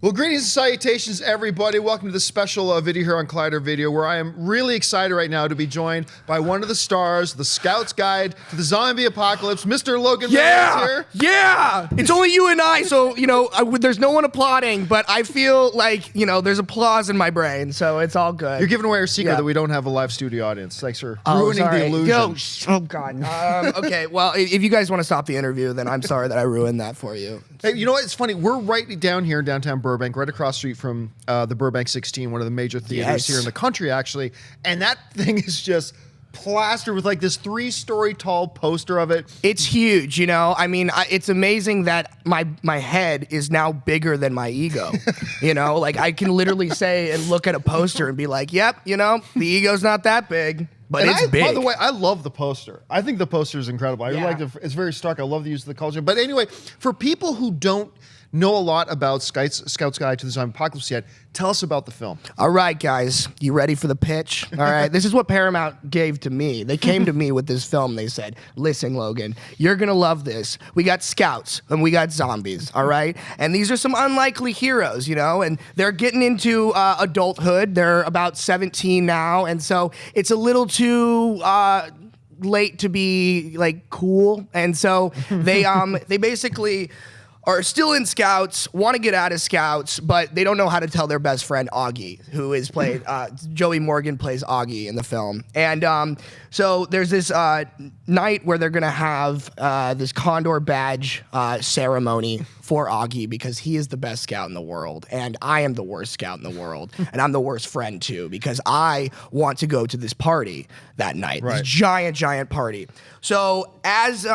Well, greetings and salutations, everybody. Welcome to this special video here on Collider Video, where I am really excited right now to be joined by one of the stars, the Scout's Guide to the Zombie Apocalypse, Mr. Logan Miller is here. Yeah! It's only you and I, so, there's no one applauding, but I feel like, there's applause in my brain, so it's all good. You're giving away our secret that we don't have a live studio audience. Thanks for ruining the illusion. Oh, God. Okay, well, if you guys want to stop the interview, then I'm sorry that I ruined that for you. Hey, you know what? It's funny. We're right down here in downtown Burbank, right across the street from the Burbank 16, one of the major theaters here in the country, actually. And that thing is just plastered with like this 3-story tall poster of it. It's huge, it's amazing that my head is now bigger than my ego. Like I can literally say and look at a poster and be like, yep, the ego's not that big. But it's big. By the way, I love the poster. I think the poster is incredible. I like it. It's very stark. I love the use of the culture. But anyway, for people who don't know a lot about Scout's Guide to the Zombie Apocalypse yet, tell us about the film. All right, guys. You ready for the pitch? All right. This is what Paramount gave to me. They came to me with this film. They said, listen, Logan, you're going to love this. We got scouts and we got zombies, all right? And these are some unlikely heroes, and they're getting into adulthood. They're about 17 now, and so it's a little too late to be, cool. And so they basically are still in Scouts, want to get out of Scouts, but they don't know how to tell their best friend Augie, who is played, Joey Morgan plays Augie in the film. And so there's this night where they're going to have this Condor badge ceremony for Augie because he is the best scout in the world, and I am the worst scout in the world, and I'm the worst friend too because I want to go to this party that night, this giant party. So as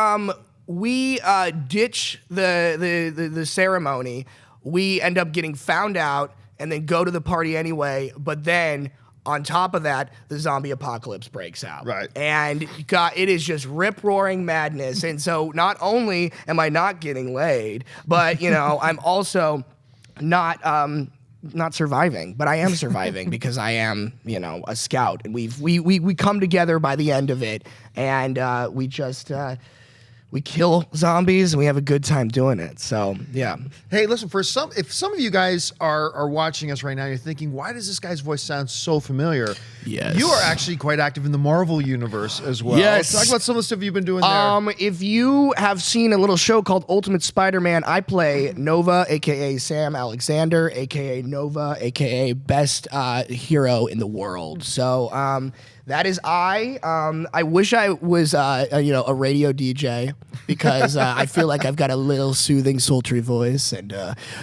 we ditch the ceremony, we end up getting found out and then go to the party anyway, but then on top of that, the zombie apocalypse breaks out. Right. And God, it is just rip-roaring madness. And so not only am I not getting laid, but, I'm also not surviving, but I am surviving because I am, a scout. And we come together by the end of it, and we just... we kill zombies and we have a good time doing it. So yeah. Hey, listen, if some of you guys are watching us right now, you're thinking, why does this guy's voice sound so familiar? Yes. You are actually quite active in the Marvel universe as well. Yes. Talk about some of the stuff you've been doing there. If you have seen a little show called Ultimate Spider-Man, I play Nova, aka Sam Alexander, aka Nova, aka best hero in the world. So that is I. I wish I was, a radio DJ because I feel like I've got a little soothing, sultry voice, and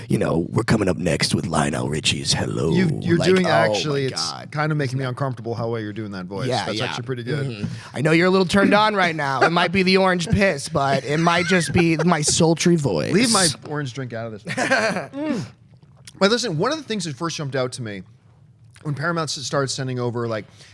we're coming up next with Lionel Richie's "Hello." You're doing actually. It's kind of making me uncomfortable how well you're doing that voice. Yeah, that's actually pretty good. Mm-hmm. I know you're a little turned on right now. It might be the orange piss, but it might just be my sultry voice. Leave my orange drink out of this. But listen, one of the things that first jumped out to me when Paramount started sending over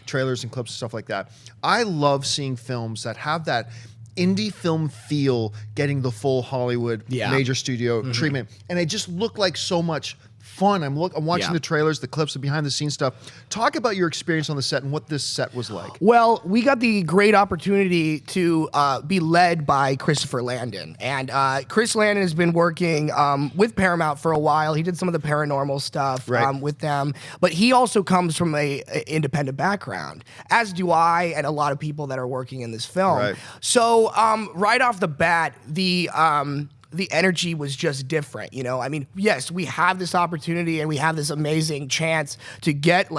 trailers and clips and stuff like that, I love seeing films that have that indie film feel getting the full Hollywood major studio treatment. And they just look like so much fun. I'm watching the trailers, the clips, the behind the scenes stuff. Talk about your experience on the set and what this set was like. Well, we got the great opportunity to be led by Christopher Landon. And Chris Landon has been working with Paramount for a while. He did some of the paranormal stuff with them. But he also comes from a independent background, as do I and a lot of people that are working in this film. Right. So right off the bat, the energy was just different, yes, we have this opportunity and we have this amazing chance to get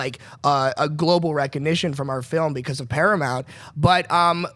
a global recognition from our film because of Paramount, but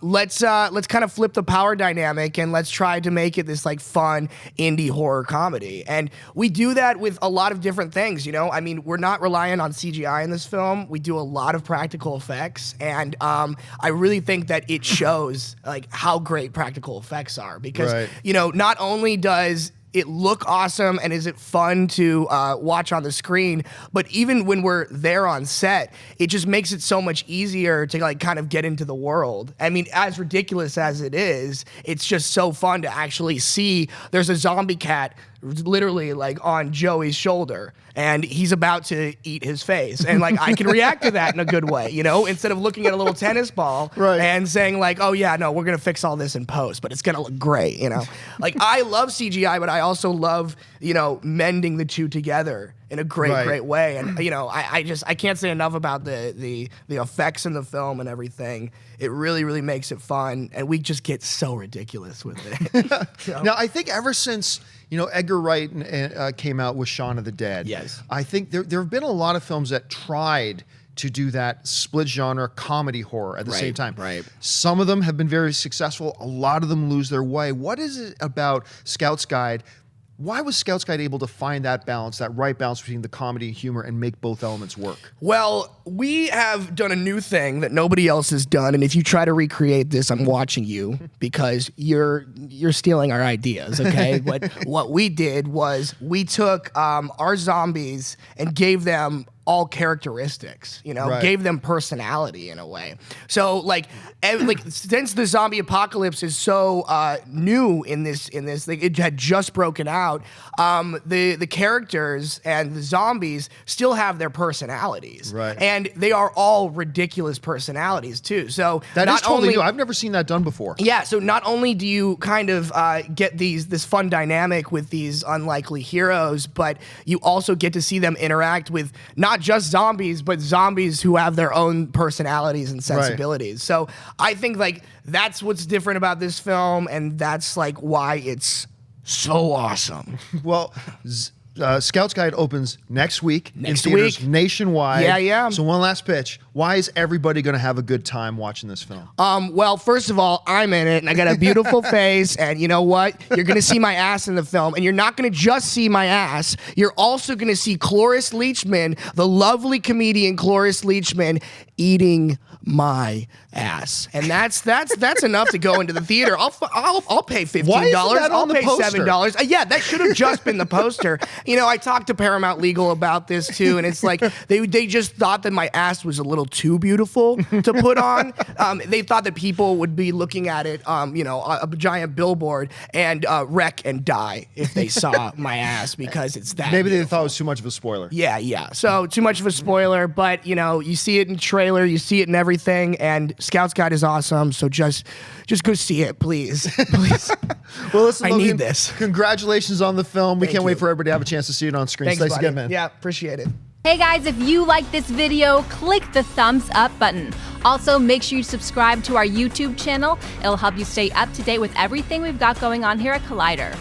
let's kind of flip the power dynamic and let's try to make it this fun indie horror comedy. And we do that with a lot of different things, we're not relying on CGI in this film. We do a lot of practical effects, and I really think that it shows how great practical effects are because not only does it look awesome and is it fun to watch on the screen, but even when we're there on set, it just makes it so much easier to kind of get into the world. I mean, as ridiculous as it is, it's just so fun to actually see there's a zombie cat literally like on Joey's shoulder, and he's about to eat his face, and like I can react to that in a good way, you know, instead of looking at a little tennis ball and saying like, oh yeah, no, we're gonna fix all this in post, but it's gonna look great, you know. Like I love CGI, but I also love, you know, mending the two together in a great way. And you know, I can't say enough about the effects in the film and everything. It really makes it fun, and we just get so ridiculous with it. So. Now, I think ever since, you know, Edgar Wright came out with Shaun of the Dead, I think there have been a lot of films that tried to do that split genre comedy horror at the same time. Some of them have been very successful. A lot of them lose their way. What is it about Scout's Guide? Why was Scout's Guide able to find that balance, that right balance between the comedy and humor, and make both elements work? Well, we have done a new thing that nobody else has done, and if you try to recreate this, I'm watching you because you're stealing our ideas. Okay, what we did was we took our zombies and gave them all characteristics, you know, gave them personality in a way. So like since the zombie apocalypse is so new in this, like, it had just broken out, the characters and the zombies still have their personalities, and they are all ridiculous personalities too. So that is totally new. I've never seen that done before. Yeah. So not only do you kind of get this fun dynamic with these unlikely heroes, but you also get to see them interact with not just zombies, but zombies who have their own personalities and sensibilities. So I think like that's what's different about this film, and that's like why it's so awesome. Well, Scout's Guide opens next week in theaters nationwide. Yeah. So one last pitch. Why is everybody going to have a good time watching this film? Well, first of all, I'm in it, and I got a beautiful face, and you know what? You're going to see my ass in the film, and you're not going to just see my ass. You're also going to see Cloris Leachman, the lovely comedian Cloris Leachman, eating my ass, and that's enough to go into the theater. I'll pay $15. Why isn't that I'll on the pay poster? $7. Yeah, that should have just been the poster. You know, I talked to Paramount Legal about this too, and it's like they just thought that my ass was a little too beautiful to put on. They thought that people would be looking at it, you know, a giant billboard, and wreck and die if they saw my ass, because it's that. Maybe beautiful. they thought it was too much of a spoiler. Yeah. So too much of a spoiler, but you know, you see it in the trailer, you see it in everything, and Scout's Guide is awesome. So just go see it, please. Well, listen, Logan, I need this. Congratulations on the film. We Thank can't you. wait for everybody to have a chance to see it on screen. Thanks, again, man. Yeah, appreciate it. Hey guys, if you like this video, click the thumbs up button. Also, make sure you subscribe to our YouTube channel. It'll help you stay up to date with everything we've got going on here at Collider.